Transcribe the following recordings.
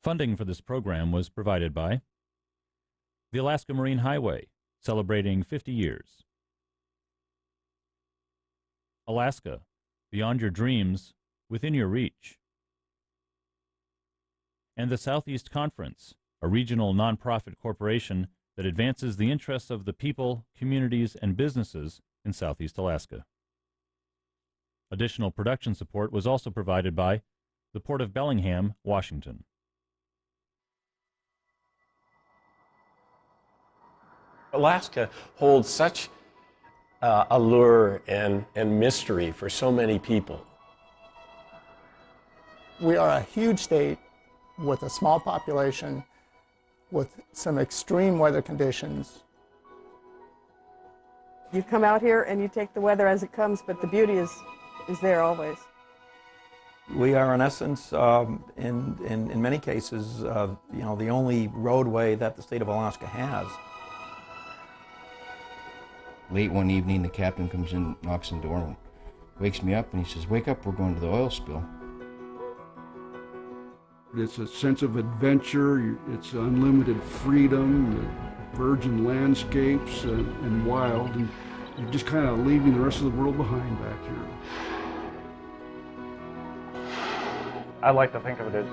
Funding for this program was provided by the Alaska Marine Highway, celebrating 50 years. Alaska, beyond your dreams, within your reach. And the Southeast Conference, a regional nonprofit corporation that advances the interests of the people, communities, and businesses in Southeast Alaska. Additional production support was also provided by the Port of Bellingham, Washington. Alaska holds such allure and mystery for so many people. We are a huge state with a small population, with some extreme weather conditions. You come out here and you take the weather as it comes, but the beauty is there always. We are, in essence, in many cases, the only roadway that the state of Alaska has. Late one evening, the captain comes in, knocks on the door, and wakes me up, and he says, "Wake up, we're going to the oil spill." It's a sense of adventure, it's unlimited freedom, virgin landscapes and wild, and you're just kind of leaving the rest of the world behind back here. I like to think of it as,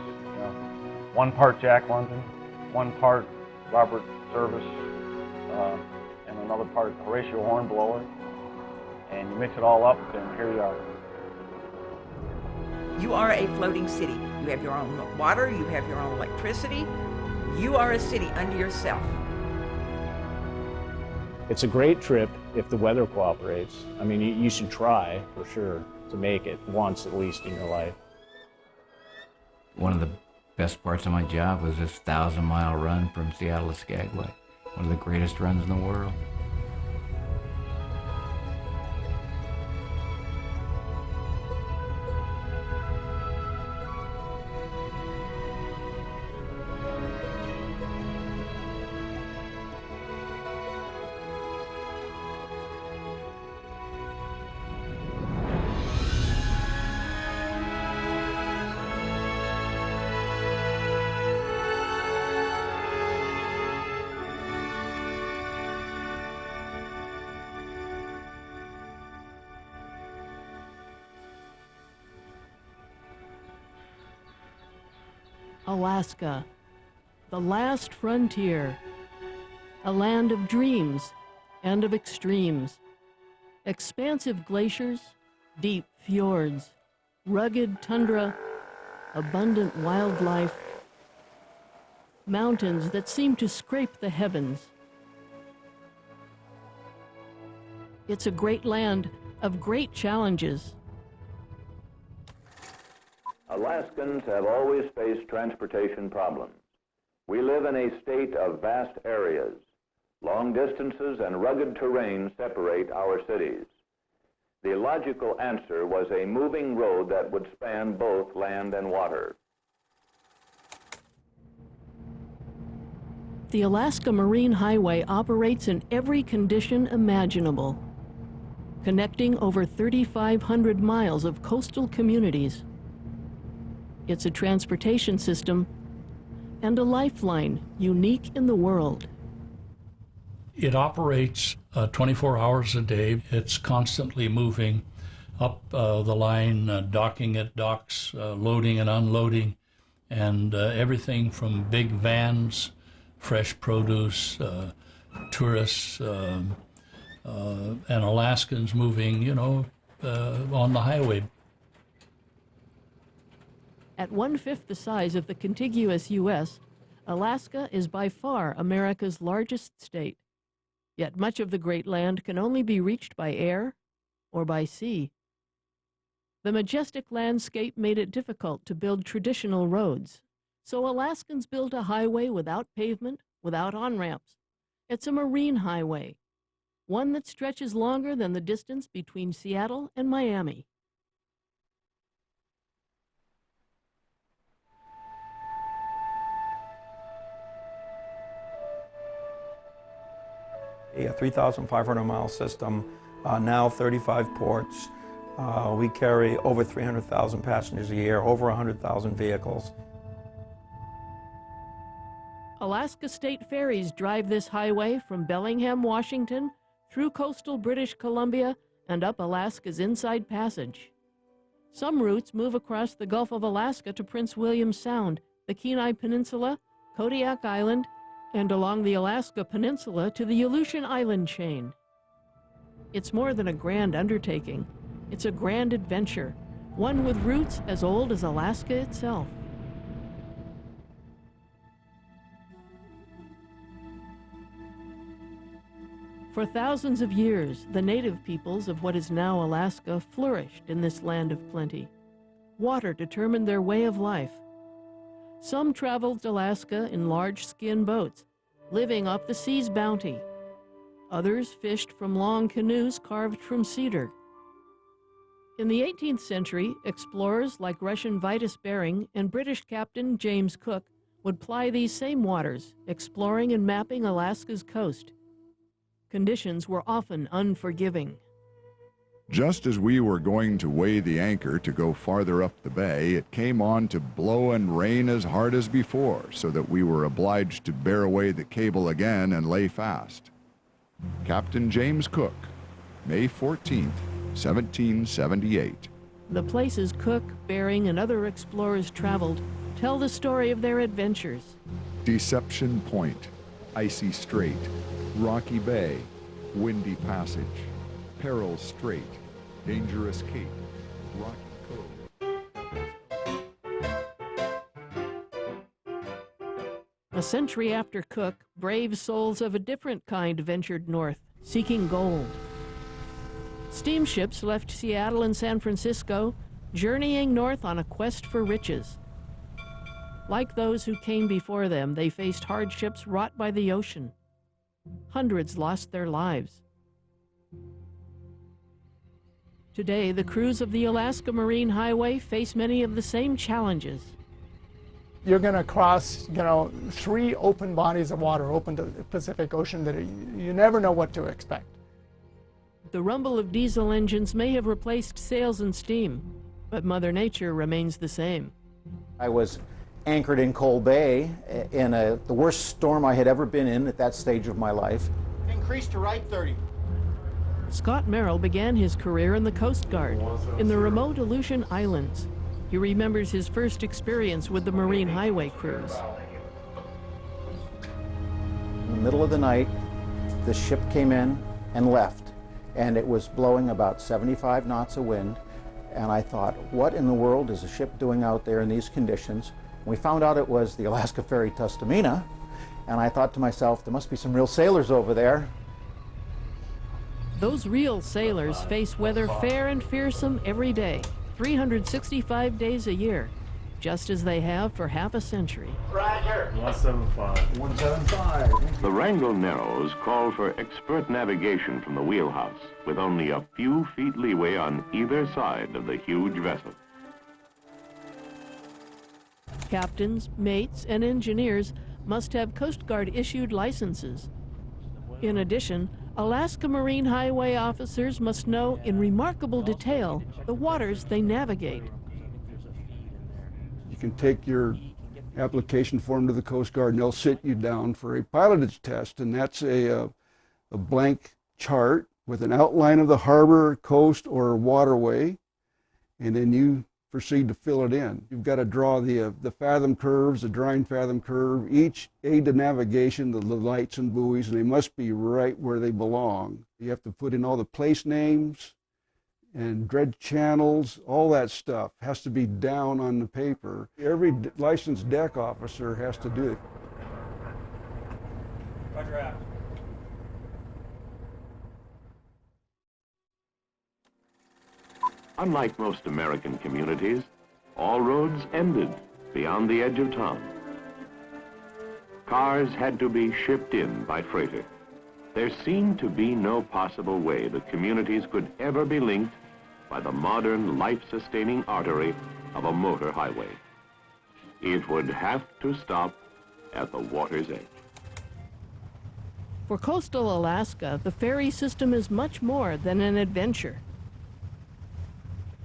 1 part Jack London, 1 part Robert Service, and another part Horatio Hornblower, and you mix it all up, and here you are. You are a floating city. You have your own water, you have your own electricity. You are a city unto yourself. It's a great trip if the weather cooperates. I mean, you should try, for sure, to make it once at least in your life. One of the best parts of my job was this 1,000-mile run from Seattle to Skagway. One of the greatest runs in the world. Alaska, the last frontier, a land of dreams and of extremes, expansive glaciers, deep fjords, rugged tundra, abundant wildlife, mountains that seem to scrape the heavens. It's a great land of great challenges. Alaskans have always faced transportation problems. We live in a state of vast areas. Long distances and rugged terrain separate our cities. The logical answer was a moving road that would span both land and water. The Alaska Marine Highway operates in every condition imaginable, connecting over 3,500 miles of coastal communities. It's a transportation system and a lifeline unique in the world. It operates 24 hours a day. It's constantly moving up the line, docking at docks, loading and unloading, and everything from big vans, fresh produce, tourists, and Alaskans moving, on the highway. At 1/5 the size of the contiguous U.S., Alaska is by far America's largest state. Yet much of the great land can only be reached by air or by sea. The majestic landscape made it difficult to build traditional roads. So Alaskans built a highway without pavement, without on-ramps. It's a marine highway, one that stretches longer than the distance between Seattle and Miami. A 3,500-mile system, now 35 ports. We carry over 300,000 passengers a year, over 100,000 vehicles. Alaska State ferries drive this highway from Bellingham, Washington, through coastal British Columbia and up Alaska's Inside Passage. Some routes move across the Gulf of Alaska to Prince William Sound, the Kenai Peninsula, Kodiak Island, and along the Alaska Peninsula to the Aleutian Island chain. It's more than a grand undertaking. It's a grand adventure, one with roots as old as Alaska itself. For thousands of years, the native peoples of what is now Alaska flourished in this land of plenty. Water determined their way of life. Some traveled Alaska in large skin boats, living off the sea's bounty. Others fished from long canoes carved from cedar. In the 18th century, explorers like Russian Vitus Bering and British Captain James Cook would ply these same waters, exploring and mapping Alaska's coast. Conditions were often unforgiving. Just as we were going to weigh the anchor to go farther up the bay, it came on to blow and rain as hard as before, so that we were obliged to bear away the cable again and lay fast. Captain James Cook, May 14th, 1778. The places Cook, Bering, and other explorers traveled tell the story of their adventures. Deception Point, Icy Strait, Rocky Bay, Windy Passage, Peril Strait, Dangerous Cape, Rocky Cove. A century after Cook, brave souls of a different kind ventured north, seeking gold. Steamships left Seattle and San Francisco, journeying north on a quest for riches. Like those who came before them, they faced hardships wrought by the ocean. Hundreds lost their lives. Today, the crews of the Alaska Marine Highway face many of the same challenges. You're going to cross, 3 open bodies of water open to the Pacific Ocean that you never know what to expect. The rumble of diesel engines may have replaced sails and steam, but Mother Nature remains the same. I was anchored in Coal Bay in the worst storm I had ever been in at that stage of my life. Increase to right 30. Scott Merrill began his career in the Coast Guard in the remote Aleutian Islands. He remembers his first experience with the Marine Highway crews. In the middle of the night, the ship came in and left, and it was blowing about 75 knots of wind. And I thought, what in the world is a ship doing out there in these conditions? We found out it was the Alaska Ferry Tustumena, and I thought to myself, there must be some real sailors over there. Those real sailors face weather fair and fearsome every day, 365 days a year, just as they have for half a century. Right here. 175. 175. The Wrangell Narrows call for expert navigation from the wheelhouse, with only a few feet leeway on either side of the huge vessel. Captains, mates, and engineers must have Coast Guard issued licenses. In addition, Alaska Marine Highway officers must know in remarkable detail the waters they navigate. You can take your application form to the Coast Guard and they'll sit you down for a pilotage test, and that's a blank chart with an outline of the harbor, coast, or waterway, and then you proceed to fill it in. You've got to draw the fathom curves, the drawing fathom curve, each aid to navigation, the lights and buoys, and they must be right where they belong. You have to put in all the place names and dredge channels, all that stuff has to be down on the paper. Every licensed deck officer has to do it. Roger out. Unlike most American communities, all roads ended beyond the edge of town. Cars had to be shipped in by freighter. There seemed to be no possible way the communities could ever be linked by the modern life-sustaining artery of a motor highway. It would have to stop at the water's edge. For coastal Alaska, the ferry system is much more than an adventure.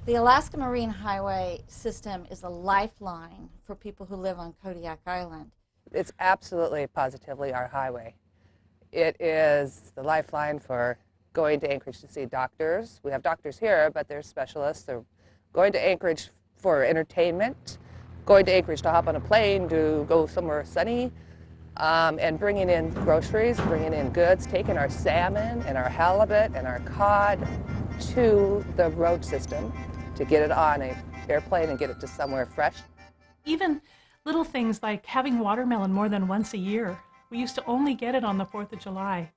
The Alaska Marine Highway system is a lifeline for people who live on Kodiak Island. It's absolutely, positively our highway. It is the lifeline for going to Anchorage to see doctors. We have doctors here, but they're specialists. They're going to Anchorage for entertainment, going to Anchorage to hop on a plane to go somewhere sunny, and bringing in groceries, bringing in goods, taking our salmon and our halibut and our cod to the road system to get it on an airplane and get it to somewhere fresh. Even little things like having watermelon more than once a year. We used to only get it on the 4th of July.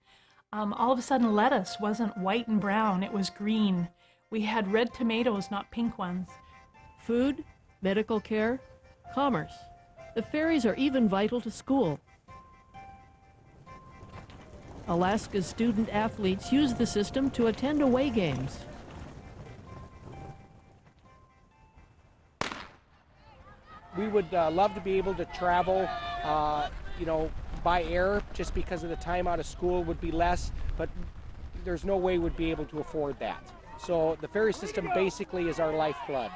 All of a sudden, lettuce wasn't white and brown, it was green. We had red tomatoes, not pink ones. Food, medical care, commerce. The ferries are even vital to school. Alaska's student athletes use the system to attend away games. We would love to be able to travel, by air, just because of the time out of school would be less, but there's no way we'd be able to afford that. So the ferry system basically is our lifeblood.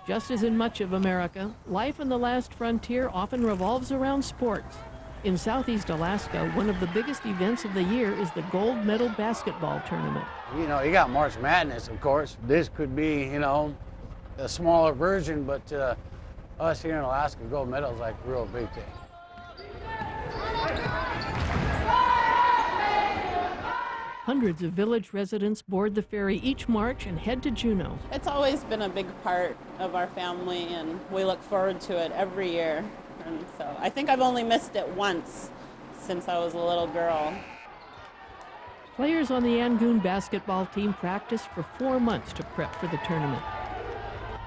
Just as in much of America, life in the last frontier often revolves around sports. In southeast Alaska, one of the biggest events of the year is the gold medal basketball tournament. You got March Madness, of course. This could be, a smaller version, but us here in Alaska, gold medal is like a real big thing. Hundreds of village residents board the ferry each March and head to Juneau. It's always been a big part of our family, and we look forward to it every year. And so I think I've only missed it once since I was a little girl. Players on the Angoon basketball team practiced for 4 months to prep for the tournament.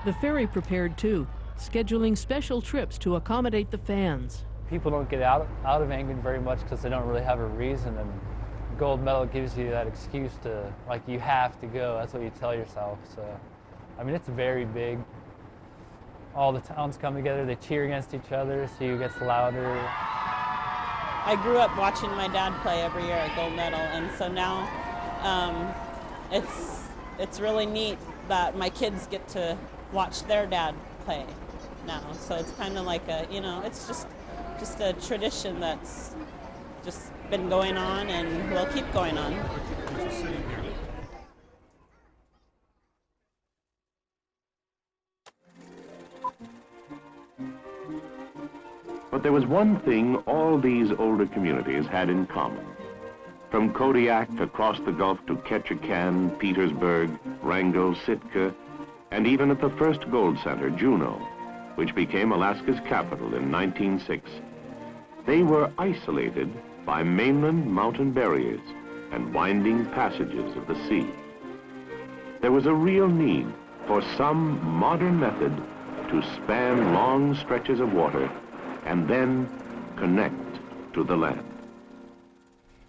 The ferry prepared too, scheduling special trips to accommodate the fans. People don't get out of Angoon very much because they don't really have a reason, and gold medal gives you that excuse to, you have to go. That's what you tell yourself. So, it's very big. All the towns come together, they cheer against each other, so it gets louder. I grew up watching my dad play every year at gold medal, and so now it's really neat that my kids get to watch their dad play now. So it's kind of like it's just a tradition that's just been going on and will keep going on. But there was one thing all these older communities had in common. From Kodiak across the Gulf to Ketchikan, Petersburg, Wrangell, Sitka, and even at the first gold center, Juneau, which became Alaska's capital in 1906, they were isolated by mainland mountain barriers and winding passages of the sea. There was a real need for some modern method to span long stretches of water and then connect to the land.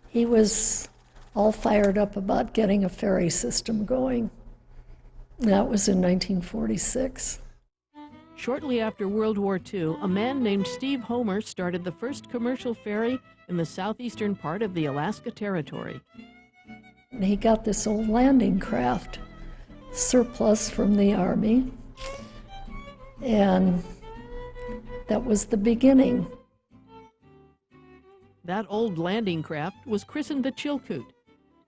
He was all fired up about getting a ferry system going. That was in 1946. Shortly after World War II, a man named Steve Homer started the first commercial ferry in the southeastern part of the Alaska Territory. And he got this old landing craft, surplus from the Army, and that was the beginning. That old landing craft was christened the Chilkoot.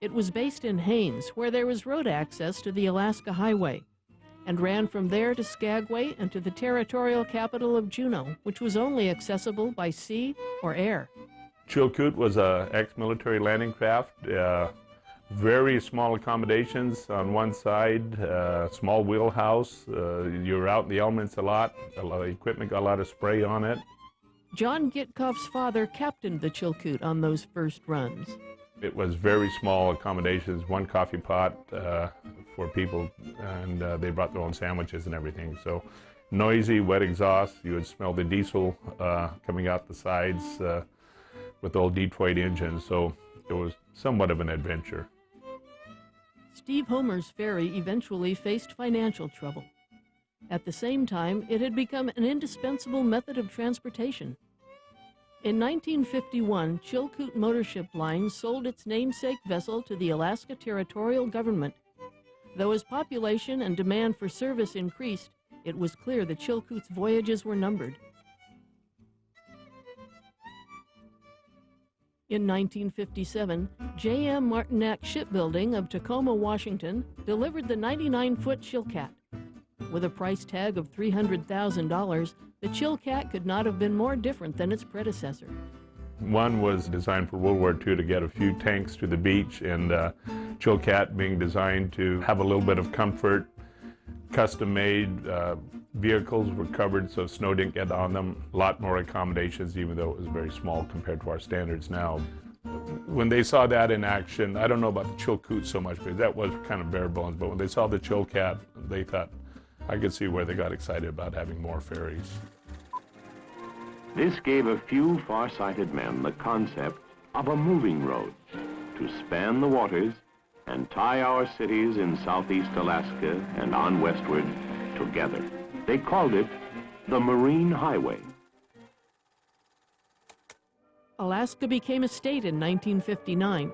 It was based in Haines, where there was road access to the Alaska Highway, and ran from there to Skagway and to the territorial capital of Juneau, which was only accessible by sea or air. Chilkoot was an ex-military landing craft. Very small accommodations on one side, small wheelhouse. You were out in the elements a lot of equipment got a lot of spray on it. John Gitkoff's father captained the Chilkoot on those first runs. It was very small accommodations, one coffee pot for people, and they brought their own sandwiches and everything. So noisy, wet exhaust. You would smell the diesel coming out the sides with old Detroit engines. So it was somewhat of an adventure. Steve Homer's ferry eventually faced financial trouble. At the same time, it had become an indispensable method of transportation. In 1951, Chilkoot Motorship Line sold its namesake vessel to the Alaska Territorial Government. Though as population and demand for service increased, it was clear the Chilkoot's voyages were numbered. In 1957, J.M. Martinek Shipbuilding of Tacoma, Washington, delivered the 99-foot Chilkat. With a price tag of $300,000, the Chilkat could not have been more different than its predecessor. One was designed for World War II to get a few tanks to the beach, and Chilkat being designed to have a little bit of comfort. Custom-made vehicles were covered so snow didn't get on them. A lot more accommodations, even though it was very small compared to our standards now. When they saw that in action, I don't know about the Chilkoot so much, because that was kind of bare bones, but when they saw the Chilkat, they thought, I could see where they got excited about having more ferries. This gave a few far-sighted men the concept of a moving road to span the waters and tie our cities in southeast Alaska and on westward together. They called it the Marine Highway. Alaska became a state in 1959.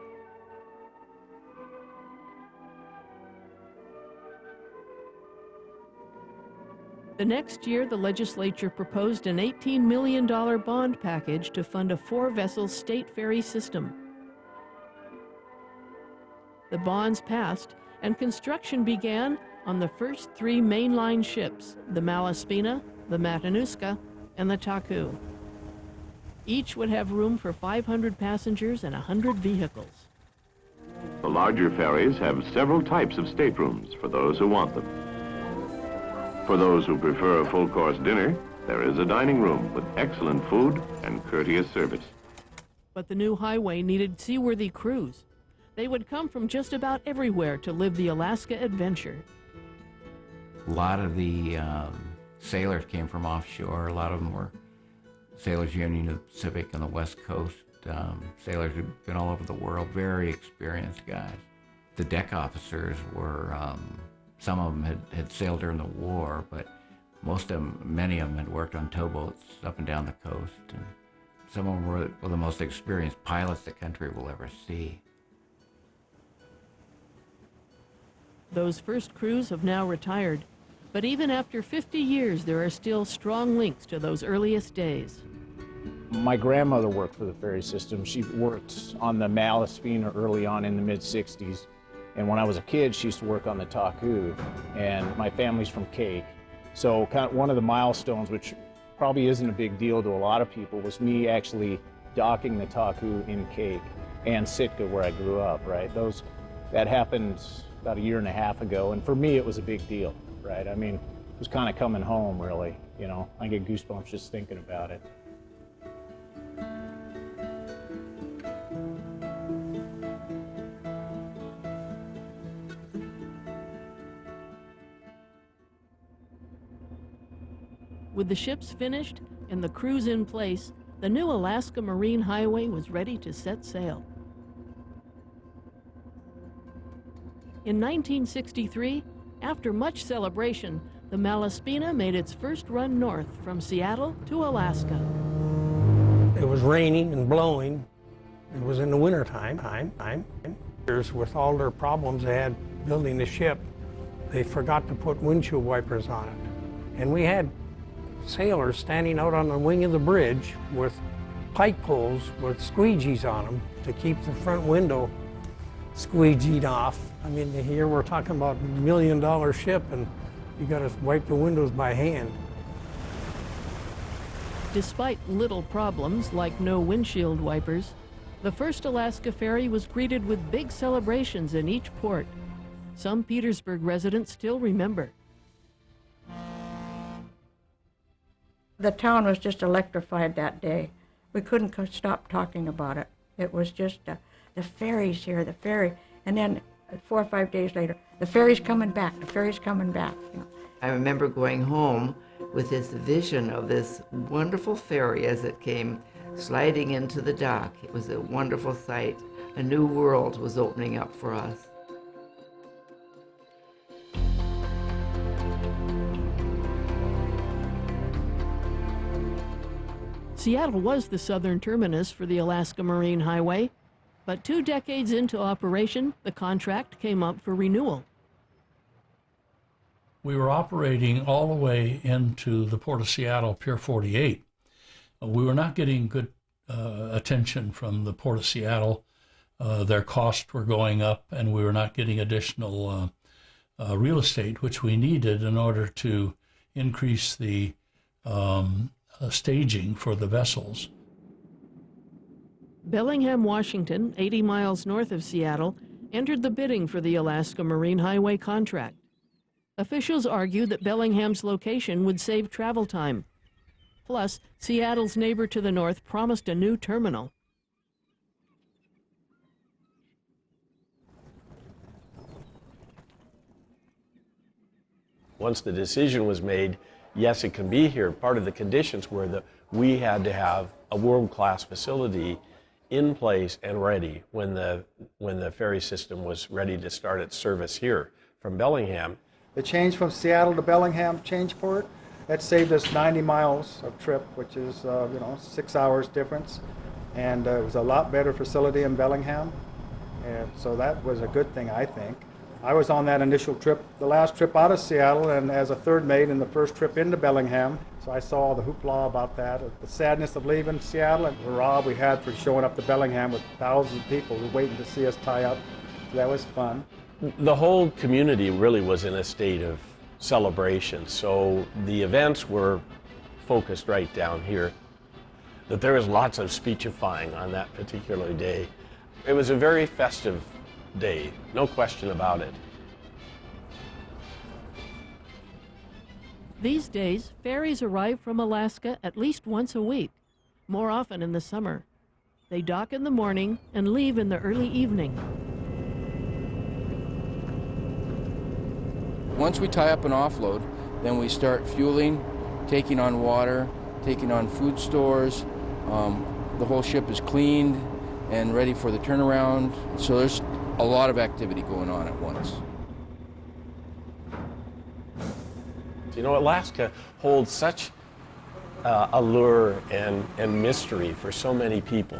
The next year, the legislature proposed an $18 million bond package to fund a 4-vessel state ferry system. The bonds passed, and construction began on the first 3 mainline ships, the Malaspina, the Matanuska, and the Taku. Each would have room for 500 passengers and 100 vehicles. The larger ferries have several types of staterooms for those who want them. For those who prefer a full-course dinner, there is a dining room with excellent food and courteous service. But the new highway needed seaworthy crews. They would come from just about everywhere to live the Alaska adventure. A lot of the sailors came from offshore. A lot of them were Sailors Union of the Pacific on the West Coast. Sailors who'd been all over the world, very experienced guys. The deck officers were, some of them had sailed during the war, but many of them had worked on towboats up and down the coast. And some of them were the most experienced pilots the country will ever see. Those first crews have now retired, but even after 50 years, there are still strong links to those earliest days. My grandmother worked for the ferry system. She worked on the Malaspina early on in the mid-60s. And when I was a kid, she used to work on the Taku. And my family's from Cake. So kind of one of the milestones, which probably isn't a big deal to a lot of people, was me actually docking the Taku in Cake and Sitka, where I grew up, right? That happened about 1.5 years ago. And for me, it was a big deal, right? I mean, it was kind of coming home, really. You know, I get goosebumps just thinking about it. With the ships finished and the crews in place, the new Alaska Marine Highway was ready to set sail. In 1963, after much celebration, the Malaspina made its first run north from Seattle to Alaska. It was raining and blowing. It was in the wintertime. With all their problems they had building the ship, they forgot to put windshield wipers on it. And we had sailors standing out on the wing of the bridge with pike poles with squeegees on them to keep the front window squeegeed off. I mean, here we're talking about $1 million ship, and you got to wipe the windows by hand. Despite little problems like no windshield wipers, the first Alaska ferry was greeted with big celebrations in each port. Some Petersburg residents still remember. The town was just electrified that day. We couldn't stop talking about it. It was just the ferry's here, the ferry. And then 4 or 5 days later, the ferry's coming back, the ferry's coming back. You know. I remember going home with this vision of this wonderful ferry as it came sliding into the dock. It was a wonderful sight. A new world was opening up for us. Seattle was the southern terminus for the Alaska Marine Highway, but 2 decades into operation, the contract came up for renewal. We were operating all the way into the Port of Seattle, Pier 48. We were not getting good attention from the Port of Seattle. Their costs were going up, and we were not getting additional real estate, which we needed in order to increase the staging for the vessels. Bellingham, Washington, 80 miles north of Seattle, entered the bidding for the Alaska Marine Highway contract. Officials argued that Bellingham's location would save travel time. Plus, Seattle's neighbor to the north promised a new terminal. Once the decision was made, yes, it can be here, part of the conditions were that we had to have a world-class facility in place and ready when the ferry system was ready to start its service here from Bellingham. The change from Seattle to Bellingham Changeport, that saved us 90 miles of trip, which is 6 hours difference, and it was a lot better facility in Bellingham, and so that was a good thing, I think. I was on that initial trip, the last trip out of Seattle, and as a third mate in the first trip into Bellingham, so I saw all the hoopla about that, the sadness of leaving Seattle, and the hurrah we had for showing up to Bellingham with thousands of people who were waiting to see us tie up. So that was fun. The whole community really was in a state of celebration, so the events were focused right down here. That there was lots of speechifying on that particular day. It was a very festive day, no question about it. These days, ferries arrive from Alaska at least once a week, more often in the summer. They dock in the morning and leave in the early evening. Once we tie up an offload, then we start fueling, taking on water, taking on food stores. The whole ship is cleaned and ready for the turnaround. So there's a lot of activity going on at once. You know, Alaska holds such allure and mystery for so many people.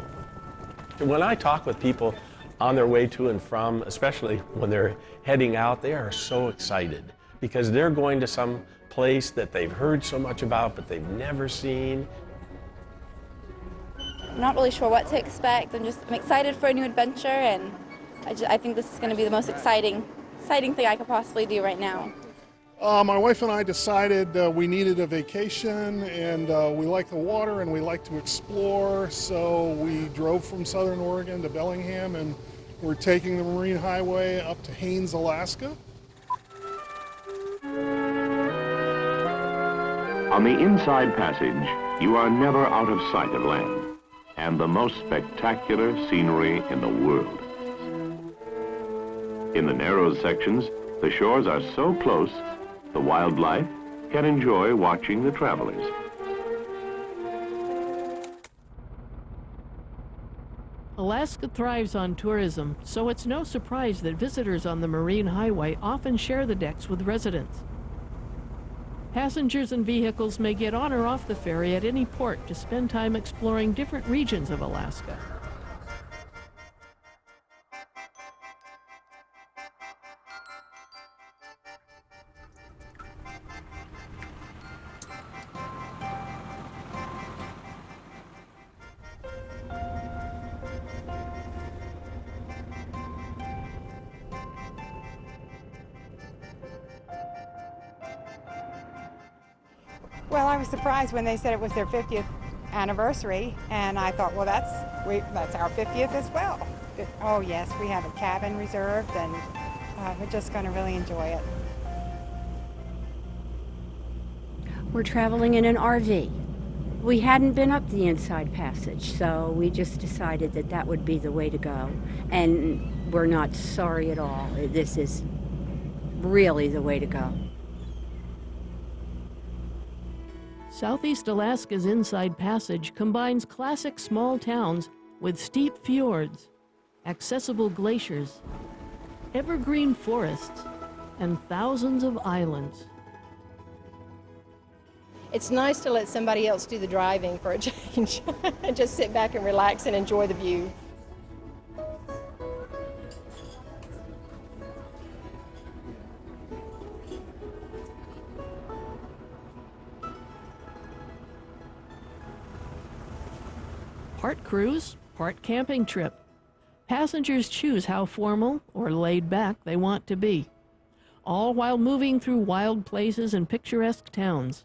When I talk with people on their way to and from, especially when they're heading out, they are so excited because they're going to some place that they've heard so much about but they've never seen. I'm not really sure what to expect. I'm excited for a new adventure, and I think this is going to be the most exciting thing I could possibly do right now. My wife and I decided we needed a vacation, and we like the water and we like to explore, so we drove from Southern Oregon to Bellingham, and we're taking the Marine Highway up to Haines, Alaska. On the inside passage, you are never out of sight of land and the most spectacular scenery in the world. In the narrow sections, the shores are so close, the wildlife can enjoy watching the travelers. Alaska thrives on tourism, so it's no surprise that visitors on the Marine Highway often share the decks with residents. Passengers and vehicles may get on or off the ferry at any port to spend time exploring different regions of Alaska. Well, I was surprised when they said it was their 50th anniversary, and I thought, well, that's our 50th as well. Oh yes, we have a cabin reserved, and we're just going to really enjoy it. We're traveling in an RV. We hadn't been up the Inside Passage, so we just decided that that would be the way to go. And we're not sorry at all. This is really the way to go. Southeast Alaska's Inside Passage combines classic small towns with steep fjords, accessible glaciers, evergreen forests, and thousands of islands. It's nice to let somebody else do the driving for a change and just sit back and relax and enjoy the view. Part cruise, part camping trip. Passengers choose how formal or laid back they want to be, all while moving through wild places and picturesque towns.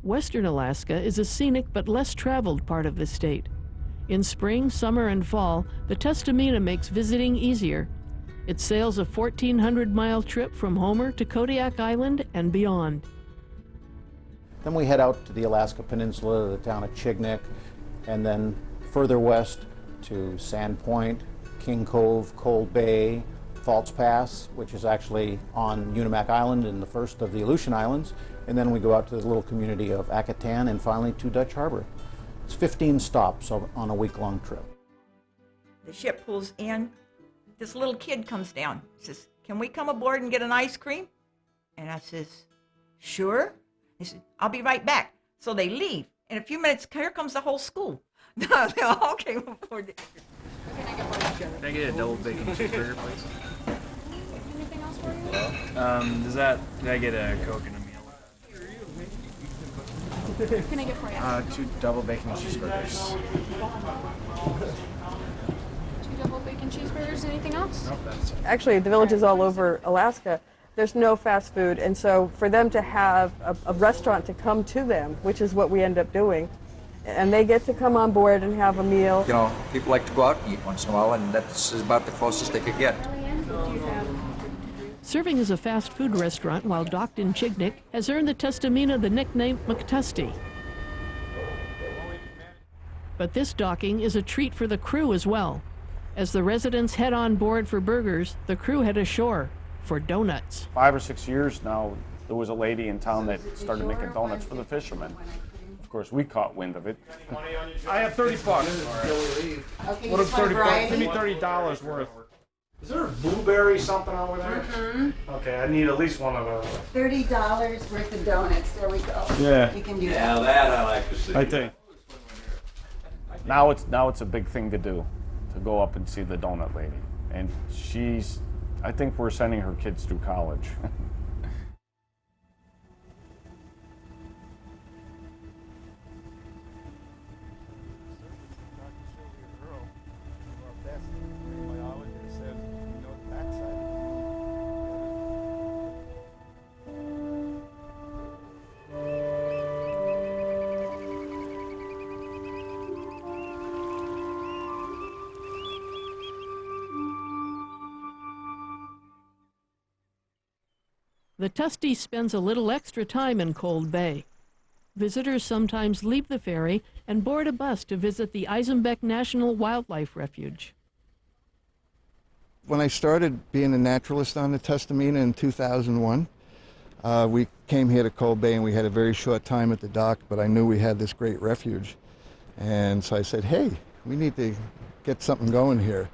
Western Alaska is a scenic but less traveled part of the state. In spring, summer, and fall, the Tustumena makes visiting easier. It sails a 1,400-mile trip from Homer to Kodiak Island and beyond. Then we head out to the Alaska Peninsula, the town of Chignik, and then further west to Sand Point, King Cove, Cold Bay, False Pass, which is actually on Unimak Island and the first of the Aleutian Islands, and then we go out to the little community of Akitan and finally to Dutch Harbor. It's 15 stops on a week-long trip. The ship pulls in. This little kid comes down, says, "Can we come aboard and get an ice cream?" And I says, "Sure." They said, "I'll be right back." So they leave. In a few minutes, here comes the whole school. They all came aboard. Can I get a double bacon cheeseburger, please? Anything else for you? Can I get a Coke and a meal? What can I get for you? 2 double bacon cheeseburgers. 2 double bacon cheeseburgers. Anything else? Nope, that's it. Actually, the villages all over Alaska, there's no fast food, and so for them to have a restaurant to come to them, which is what we end up doing, and they get to come on board and have a meal. You know, people like to go out and eat once in a while, and that's about the closest they could get. Serving as a fast food restaurant while docked in Chignik has earned the Tustumena the nickname McTusty. But this docking is a treat for the crew as well. As the residents head on board for burgers, the crew head ashore for donuts. 5 or 6 years now, there was a lady in town that started making donuts for the fishermen. Of course, we caught wind of it. I have 30 bucks. Okay, What is 30 bucks? variety? Give me $30 worth. Is there a blueberry something over there? Mm-hmm. Okay, I need at least one of those. $30 worth of donuts. There we go. Yeah. You can do that. Now that I like to see. I think. Now it's a big thing to do, to go up and see the donut lady. And I think we're sending her kids through college. The Tusty spends a little extra time in Cold Bay. Visitors sometimes leave the ferry and board a bus to visit the Eisenbeck National Wildlife Refuge. When I started being a naturalist on the Tustumena in 2001, we came here to Cold Bay and we had a very short time at the dock, but I knew we had this great refuge. And so I said, hey, we need to get something going here.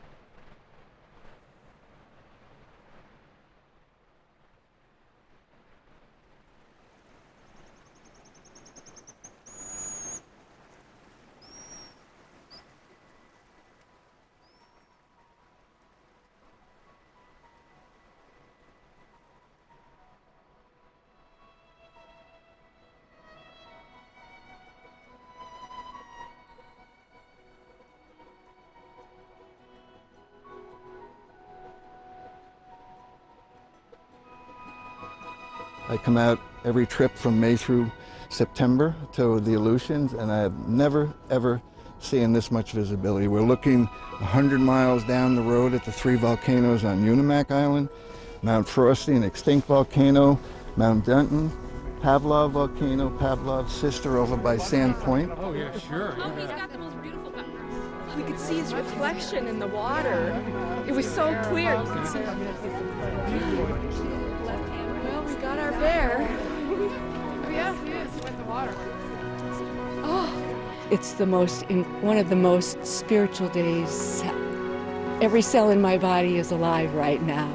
I come out every trip from May through September to the Aleutians, and I have never, ever seen this much visibility. We're looking 100 miles down the road at the 3 volcanoes on Unimak Island, Mount Frosty, an extinct volcano, Mount Dunton, Pavlov volcano, Pavlov's sister over by Sand Point. Oh, yeah, sure. Oh, he's got the most beautiful peppers. You could see his reflection in the water. It was so clear. You could see. Well, we got our bear. Oh yeah, he is. He went in the water. Oh, it's one of the most spiritual days. Every cell in my body is alive right now.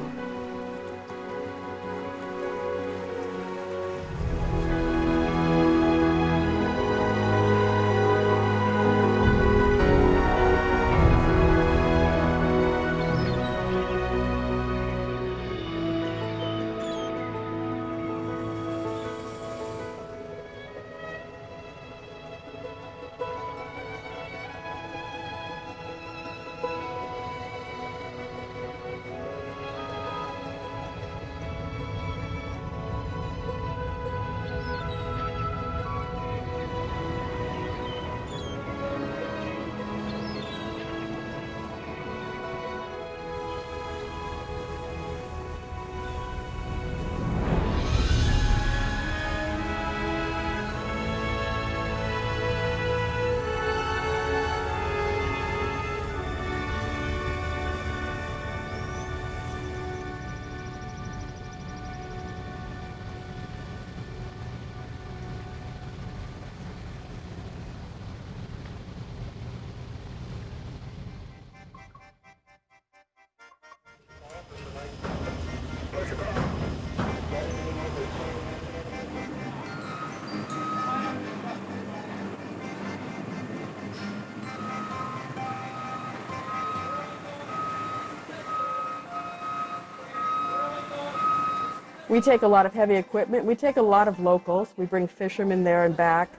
We take a lot of heavy equipment. We take a lot of locals. We bring fishermen there and back.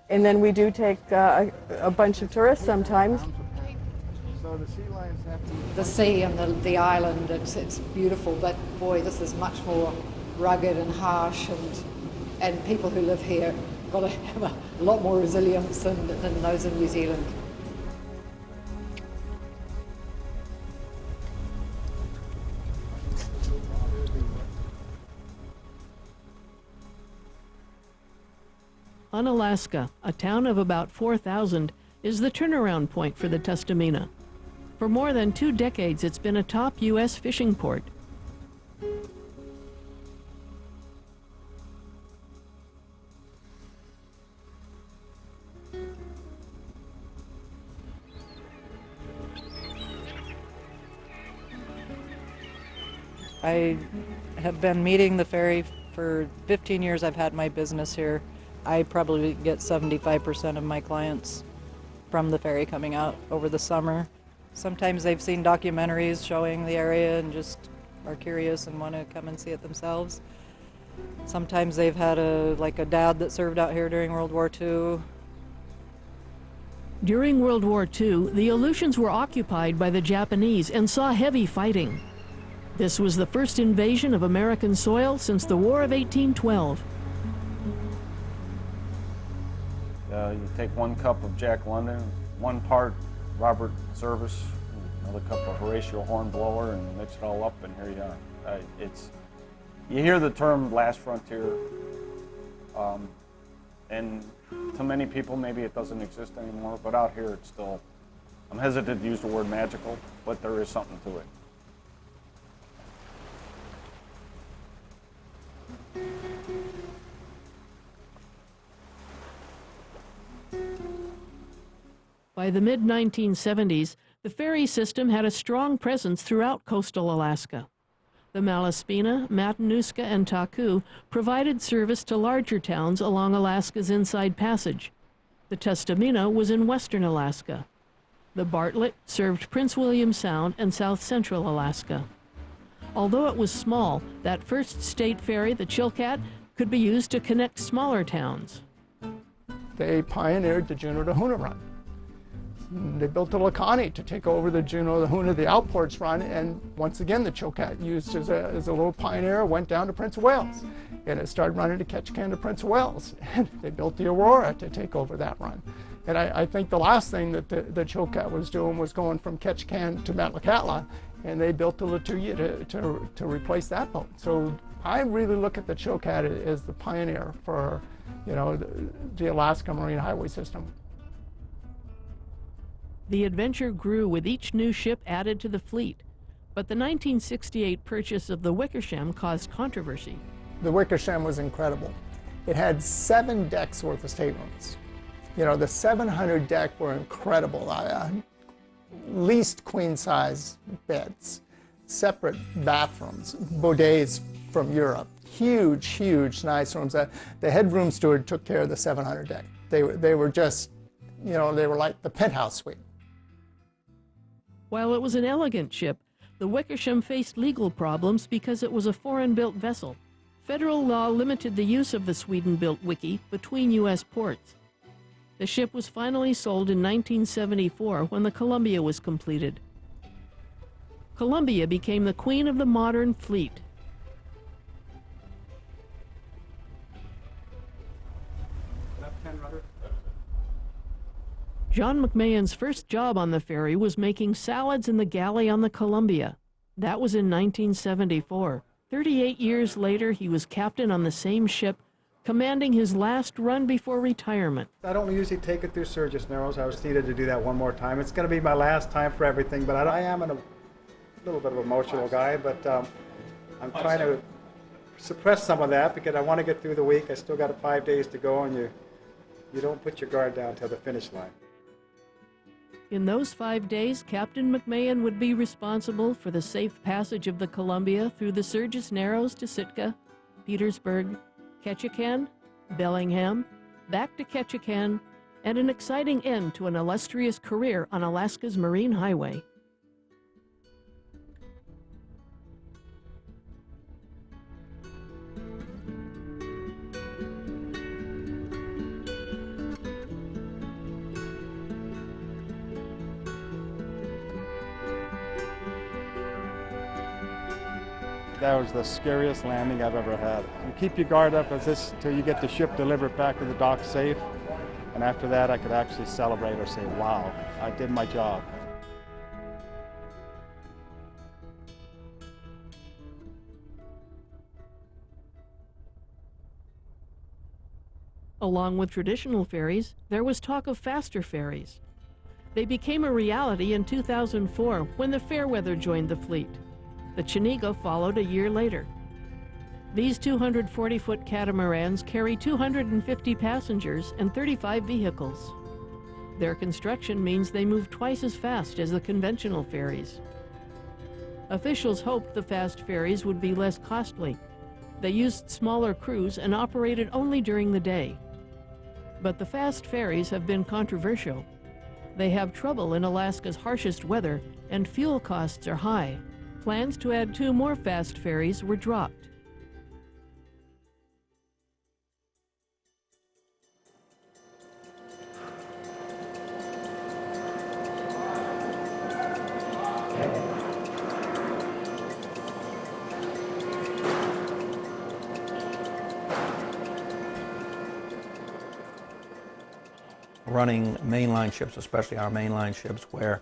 And then we do take a bunch of tourists sometimes. So the sea lions have to... The sea and the island, it's beautiful, but boy, this is much more rugged and harsh, and people who live here got to have a lot more resilience than those in New Zealand. Unalaska, a town of about 4,000, is the turnaround point for the Tustumena. For more than 2 decades, it's been a top U.S. fishing port. I have been meeting the ferry for 15 years. I've had my business here. I probably get 75% of my clients from the ferry coming out over the summer. Sometimes they've seen documentaries showing the area and just are curious and want to come and see it themselves. Sometimes they've had a dad that served out here during World War II. During World War II, the Aleutians were occupied by the Japanese and saw heavy fighting. This was the first invasion of American soil since the War of 1812. You take 1 cup of Jack London, 1 part Robert Service, another cup of Horatio Hornblower, and mix it all up, and here you are. You hear the term last frontier, and to many people maybe it doesn't exist anymore, but out here it's still, I'm hesitant to use the word magical, but there is something to it. By the mid-1970s, the ferry system had a strong presence throughout coastal Alaska. The Malaspina, Matanuska, and Taku provided service to larger towns along Alaska's Inside Passage. The Tustumena was in western Alaska. The Bartlett served Prince William Sound and south central Alaska. Although it was small, that first state ferry, the Chilkat, could be used to connect smaller towns. They pioneered the Juneau to Hoonah run. They built the Laconnie to take over the Juneau, the Hoonah, the outports run, and once again the Chilkat used as a little pioneer, went down to Prince of Wales, and it started running to Ketchikan to Prince of Wales, and they built the Aurora to take over that run. And I think the last thing that the Chilkat was doing was going from Ketchikan to Metlakatla, and they built the Latuya to replace that boat. So I really look at the Chilkat as the pioneer for, the Alaska Marine Highway System. The adventure grew with each new ship added to the fleet, but the 1968 purchase of the Wickersham caused controversy. The Wickersham was incredible. It had 7 decks worth of staterooms. You know, the 700 deck were incredible. Least queen-size beds, separate bathrooms, bidets from Europe. Huge, huge, nice rooms. The headroom steward took care of the 700 deck. They were just, you know, they were like the penthouse suite. While it was an elegant ship, the Wickersham faced legal problems because it was a foreign-built vessel. Federal law limited the use of the Sweden-built Wiki between U.S. ports. The ship was finally sold in 1974 when the Columbia was completed. Columbia became the queen of the modern fleet. John McMahon's first job on the ferry was making salads in the galley on the Columbia. That was in 1974. 38 years later, he was captain on the same ship, commanding his last run before retirement. I don't usually take it through Sturgis Narrows. I was needed to do that one more time. It's going to be my last time for everything, but I am a little bit of an emotional guy, but I'm trying to suppress some of that because I want to get through the week. I still got 5 days to go, and you don't put your guard down till the finish line. In those 5 days, Captain McMahon would be responsible for the safe passage of the Columbia through the Sturgis Narrows to Sitka, Petersburg, Ketchikan, Bellingham, back to Ketchikan, and an exciting end to an illustrious career on Alaska's Marine Highway. That was the scariest landing I've ever had. You keep your guard up as this till you get the ship delivered back to the dock safe, and after that I could actually celebrate or say, wow, I did my job. Along with traditional ferries, there was talk of faster ferries. They became a reality in 2004 when the Fairweather joined the fleet. The Chenega followed a year later. These 240-foot catamarans carry 250 passengers and 35 vehicles. Their construction means they move twice as fast as the conventional ferries. Officials hoped the fast ferries would be less costly. They used smaller crews and operated only during the day. But the fast ferries have been controversial. They have trouble in Alaska's harshest weather, and fuel costs are high. Plans to add 2 more fast ferries were dropped. Running mainline ships, especially our mainline ships, where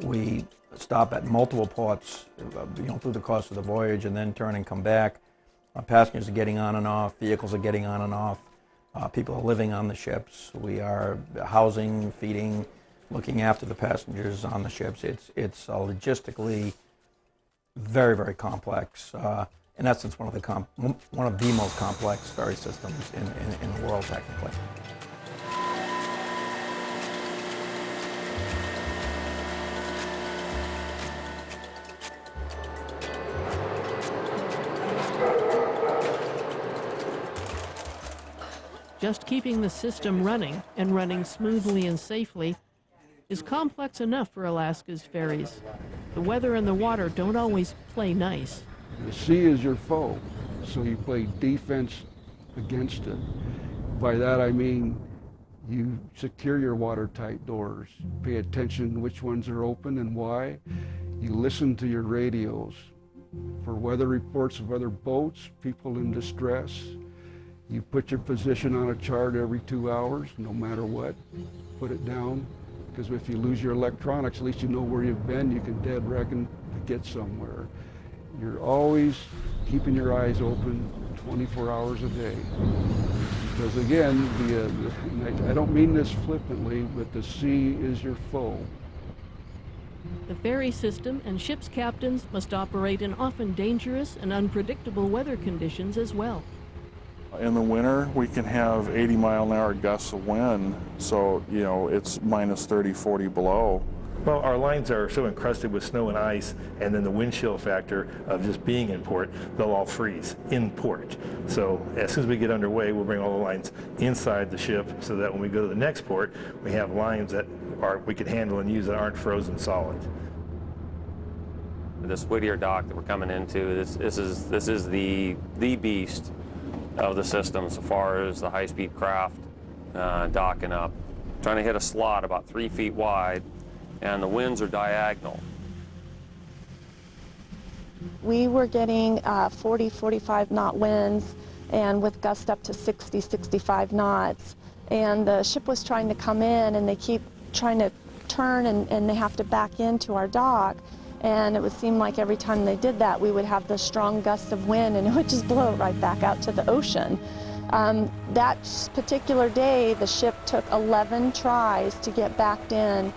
we stop at multiple ports, through the course of the voyage, and then turn and come back. Passengers are getting on and off, vehicles are getting on and off, people are living on the ships. We are housing, feeding, looking after the passengers on the ships. It's logistically very, very complex. In essence, one of the most complex ferry systems in the world, technically. Just keeping the system running, and running smoothly and safely, is complex enough for Alaska's ferries. The weather and the water don't always play nice. The sea is your foe, so you play defense against it. By that I mean you secure your watertight doors, pay attention which ones are open and why. You listen to your radios for weather reports of other boats, people in distress. You put your position on a chart every 2 hours, no matter what. Put it down, because if you lose your electronics, at least you know where you've been. You can dead reckon to get somewhere. You're always keeping your eyes open 24 hours a day. Because again, I don't mean this flippantly, but the sea is your foe. The ferry system and ship's captains must operate in often dangerous and unpredictable weather conditions as well. In the winter, we can have 80-mile-an-hour gusts of wind, so, you know, it's minus 30, 40 below. Well, our lines are so encrusted with snow and ice, and then the wind chill factor of just being in port, they'll all freeze in port. So as soon as we get underway, we'll bring all the lines inside the ship so that when we go to the next port, we have lines that we can handle and use that aren't frozen solid. This Whittier dock that we're coming into, this is the beast of the system so far as the high-speed craft docking up. Trying to hit a slot about 3 feet wide, and the winds are diagonal. We were getting 40, 45 knot winds, and with gusts up to 60, 65 knots. And the ship was trying to come in, and they keep trying to turn, and they have to back into our dock. And it would seem like every time they did that, we would have the strong gusts of wind, and it would just blow right back out to the ocean. That particular day, the ship took 11 tries to get backed in.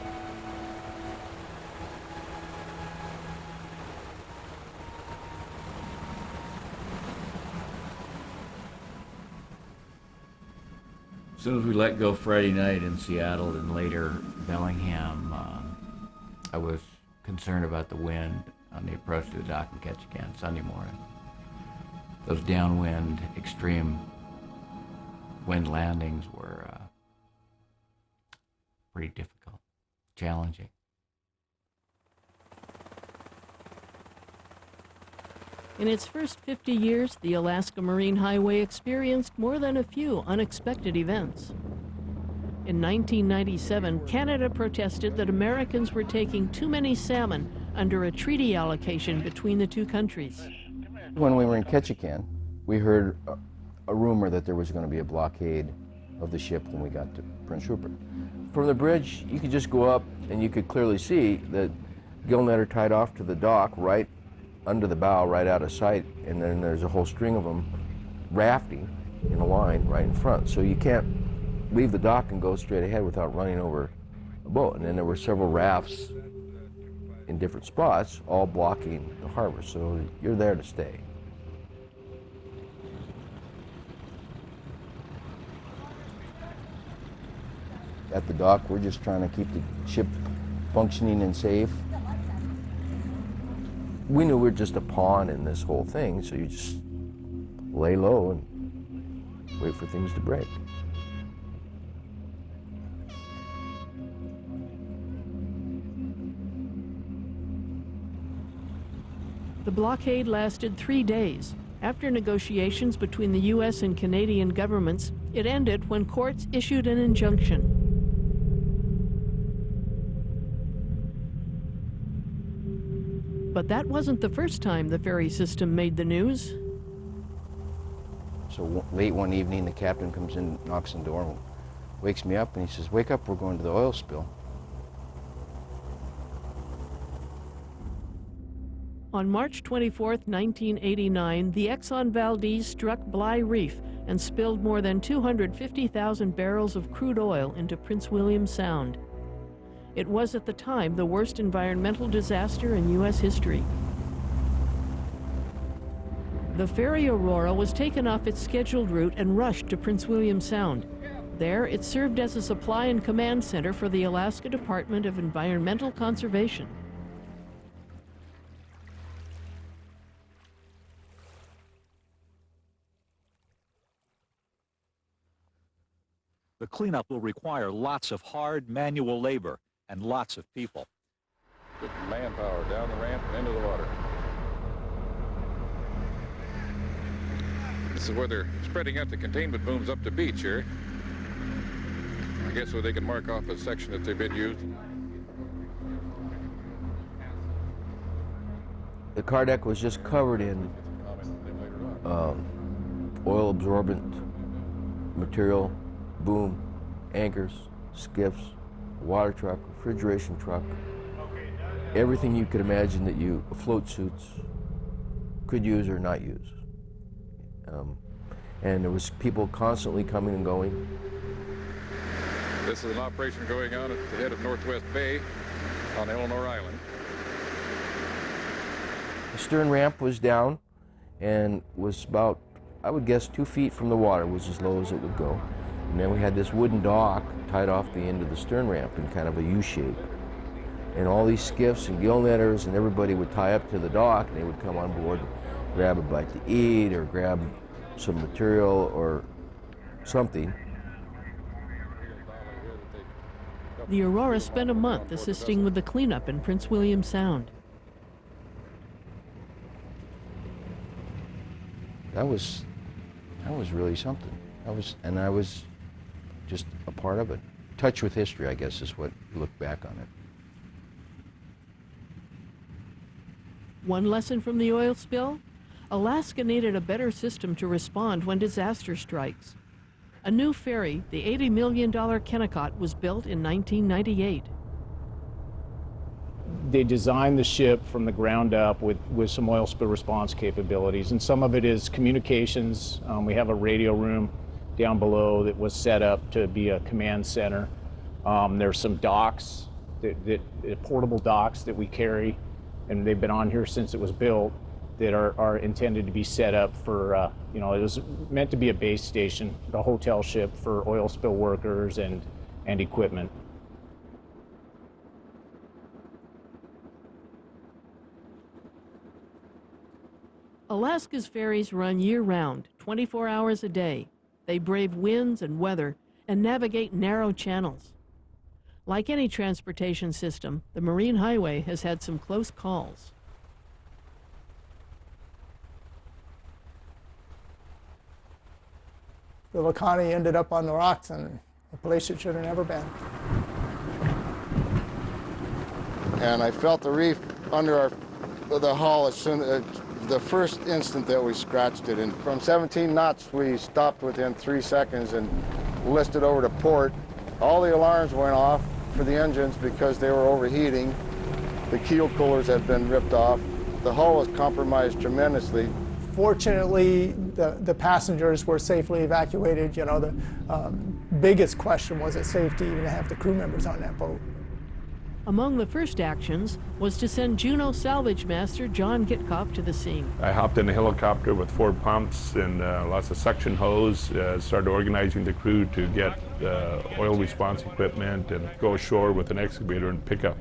As soon as we let go Friday night in Seattle and later Bellingham, I was concerned about the wind on the approach to the dock and Ketchikan Sunday morning. Those downwind, extreme wind landings were pretty difficult, challenging. In its first 50 years, the Alaska Marine Highway experienced more than a few unexpected events. In 1997, Canada protested that Americans were taking too many salmon under a treaty allocation between the two countries. When we were in Ketchikan, we heard a rumor that there was going to be a blockade of the ship when we got to Prince Rupert. From the bridge, you could just go up and you could clearly see that gill net are tied off to the dock right under the bow, right out of sight, and then there's a whole string of them rafting in a line right in front. So you can't leave the dock and go straight ahead without running over a boat. And then there were several rafts in different spots, all blocking the harbor. So you're there to stay. At the dock, we're just trying to keep the ship functioning and safe. We knew we were just a pawn in this whole thing, so you just lay low and wait for things to break. The blockade lasted 3 days. After negotiations between the U.S. and Canadian governments, it ended when courts issued an injunction. But that wasn't the first time the ferry system made the news. So late one evening, the captain comes in, knocks on the door, and wakes me up, and he says, "Wake up, we're going to the oil spill." On March 24, 1989, the Exxon Valdez struck Bligh Reef and spilled more than 250,000 barrels of crude oil into Prince William Sound. It was at the time the worst environmental disaster in U.S. history. The ferry Aurora was taken off its scheduled route and rushed to Prince William Sound. There, it served as a supply and command center for the Alaska Department of Environmental Conservation. The cleanup will require lots of hard manual labor and lots of people. Get manpower down the ramp and into the water. This is where they're spreading out the containment booms up the beach here. I guess where they can mark off a section that they've been used. The car deck was just covered in oil-absorbent material, boom, anchors, skiffs, water truck, refrigeration truck, everything you could imagine that float suits could use or not use. and there was people constantly coming and going. This is an operation going on at the head of Northwest Bay on Eleanor Island. The stern ramp was down and was about, I would guess, 2 feet from the water was as low as it would go. And then we had this wooden dock tied off the end of the stern ramp in kind of a U shape. And all these skiffs and gill netters and everybody would tie up to the dock, and they would come on board and grab a bite to eat or grab some material or something. The Aurora spent a month assisting with the cleanup in Prince William Sound. That was really something. I was just a part of it. Touch with history, I guess, is what you look back on it. One lesson from the oil spill? Alaska needed a better system to respond when disaster strikes. A new ferry, the $80 million Kennecott, was built in 1998. They designed the ship from the ground up with some oil spill response capabilities, and some of it is communications. We have a radio room down below that was set up to be a command center. There's some docks, portable docks that we carry, and they've been on here since it was built, that are intended to be set up for, it was meant to be a base station, a hotel ship for oil spill workers and equipment. Alaska's ferries run year-round, 24 hours a day. They brave winds and weather and navigate narrow channels. Like any transportation system, the Marine Highway has had some close calls. The Laconnie ended up on the rocks in a place it should have never been. And I felt the reef under the hull as soon as the first instant that we scratched it. And from 17 knots, we stopped within 3 seconds and listed over to port. All the alarms went off for the engines because they were overheating. The keel coolers had been ripped off. The hull was compromised tremendously. Fortunately, the passengers were safely evacuated. The biggest question was it safe to even have the crew members on that boat? Among the first actions was to send Juneau salvage master John Gitkoff to the scene. I hopped in a helicopter with 4 pumps and lots of suction hose, started organizing the crew to get oil response equipment and go ashore with an excavator and pick up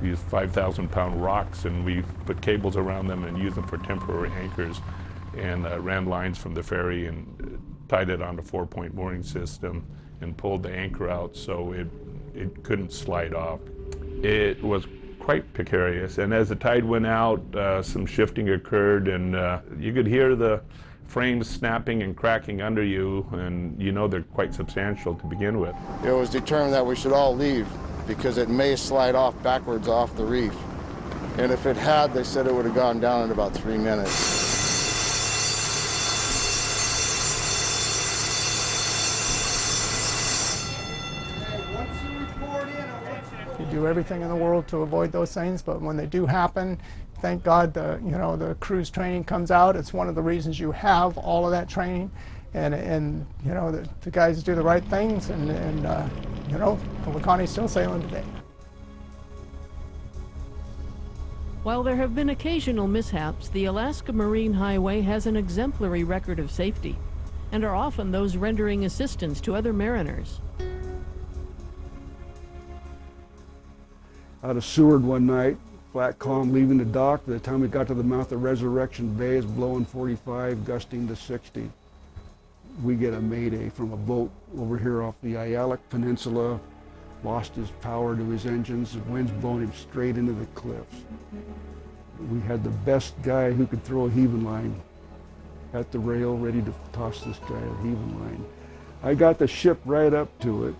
these 5,000-pound rocks, and we put cables around them and used them for temporary anchors, and ran lines from the ferry and tied it on a 4-point mooring system and pulled the anchor out so it couldn't slide off. It was quite precarious, and as the tide went out, some shifting occurred, and you could hear the frames snapping and cracking under you, and they're quite substantial to begin with. It was determined that we should all leave because it may slide off backwards off the reef. And if it had, they said it would have gone down in about 3 minutes. You do everything in the world to avoid those things, but when they do happen, thank God the crew's training comes out. It's one of the reasons you have all of that training, and the guys do the right things, and the Laconnie's still sailing today. While there have been occasional mishaps, the Alaska Marine Highway has an exemplary record of safety, and are often those rendering assistance to other mariners. Out of Seward one night, flat calm, leaving the dock. By the time we got to the mouth of Resurrection Bay, it's blowing 45, gusting to 60. We get a mayday from a boat over here off the Ayalak Peninsula. Lost his power to his engines. The wind's blowing him straight into the cliffs. We had the best guy who could throw a heaving line at the rail, ready to toss this guy a heaving line. I got the ship right up to it,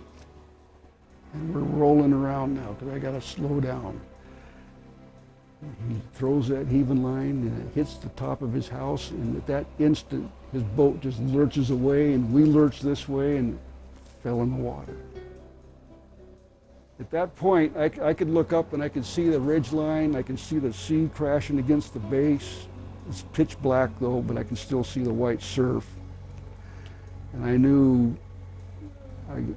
and we're rolling around now because I got to slow down. He throws that heaving line and it hits the top of his house, and at that instant his boat just lurches away, and we lurch this way and fell in the water. At that point, I could look up and I could see the ridge line, I can see the sea crashing against the base. It's pitch black though, but I can still see the white surf. And I knew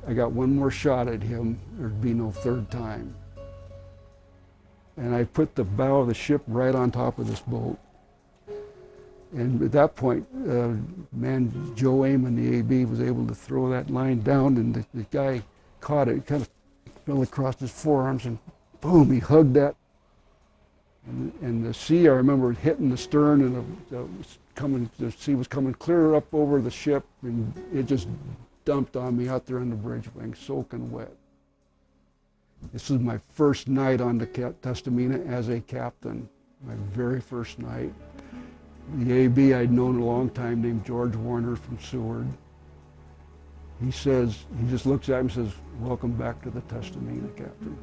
I got one more shot at him, there'd be no third time. And I put the bow of the ship right on top of this boat. And at that point, man, Joe Amon, the AB, was able to throw that line down, and the guy caught it, kind of fell across his forearms, and boom, he hugged that. And the sea, I remember hitting the stern, and the sea was coming clear up over the ship, and it just dumped on me out there on the bridge wing, soaking wet. This was my first night on the Testamina as a captain, my very first night. The AB I'd known a long time, named George Warner from Seward. He just looks at me and says, "Welcome back to the Testamina, Captain."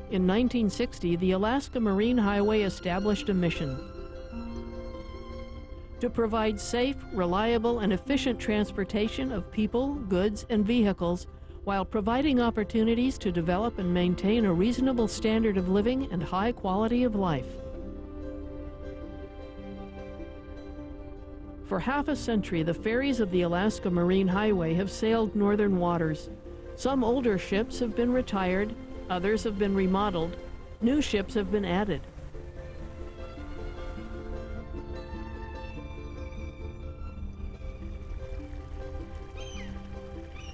In 1960, the Alaska Marine Highway established a mission: to provide safe, reliable, and efficient transportation of people, goods, and vehicles, while providing opportunities to develop and maintain a reasonable standard of living and high quality of life. For half a century, the ferries of the Alaska Marine Highway have sailed northern waters. Some older ships have been retired, others have been remodeled, new ships have been added.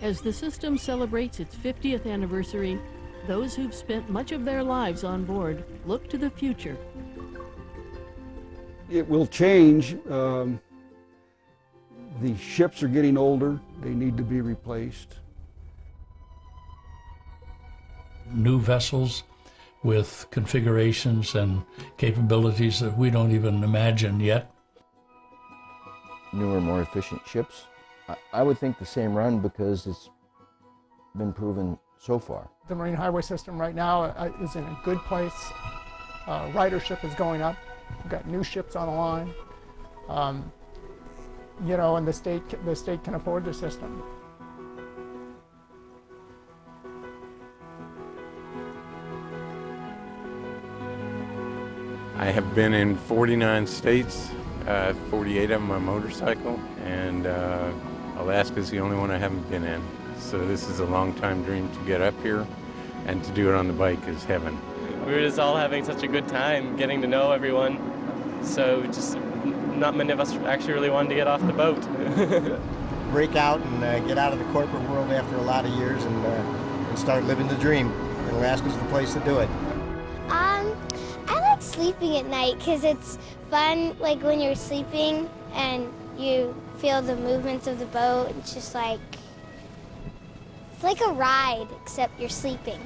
As the system celebrates its 50th anniversary, those who've spent much of their lives on board look to the future. It will change. The ships are getting older. They need to be replaced. New vessels with configurations and capabilities that we don't even imagine yet. Newer, more efficient ships. I would think the same run because it's been proven so far. The Marine Highway system right now is in a good place. Ridership is going up. We've got new ships on the line. You know, and the state can afford the system. I have been in 49 states, 48 of them on motorcycle, and Alaska's the only one I haven't been in. So this is a long-time dream to get up here, and to do it on the bike is heaven. We were just all having such a good time getting to know everyone, so just not many of us actually really wanted to get off the boat. Break out and get out of the corporate world after a lot of years and start living the dream. And Alaska's the place to do it. I like sleeping at night because it's fun, like when you're sleeping and you feel the movements of the boat. It's just like, it's like a ride, except you're sleeping.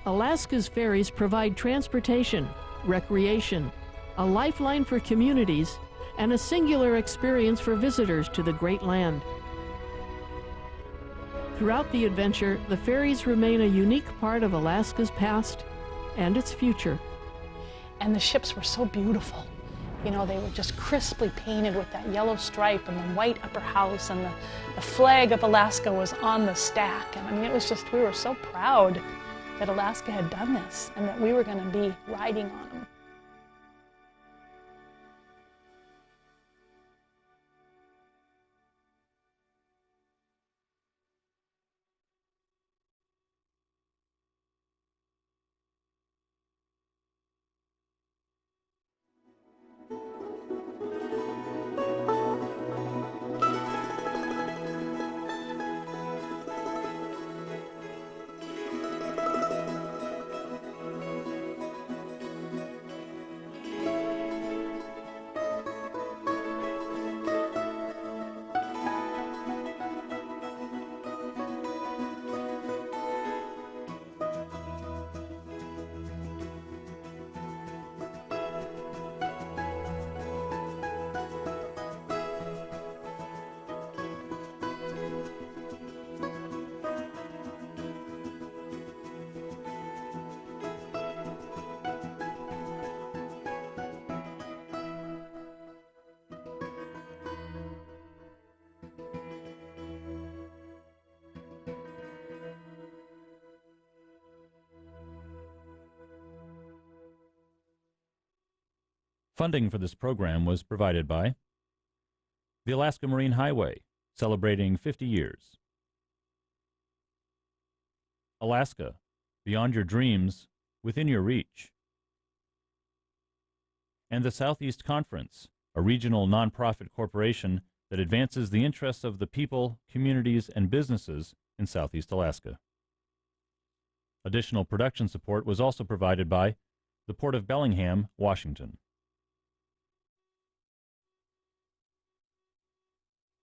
Alaska's ferries provide transportation, recreation, a lifeline for communities, and a singular experience for visitors to the great land. Throughout the adventure, the ferries remain a unique part of Alaska's past and its future. And the ships were so beautiful. You know, they were just crisply painted with that yellow stripe and the white upper house, and the flag of Alaska was on the stack. And I mean, it was just, we were so proud that Alaska had done this and that we were going to be riding on them. Funding for this program was provided by the Alaska Marine Highway, celebrating 50 years. Alaska, beyond your dreams, within your reach. And the Southeast Conference, a regional nonprofit corporation that advances the interests of the people, communities, and businesses in Southeast Alaska. Additional production support was also provided by the Port of Bellingham, Washington.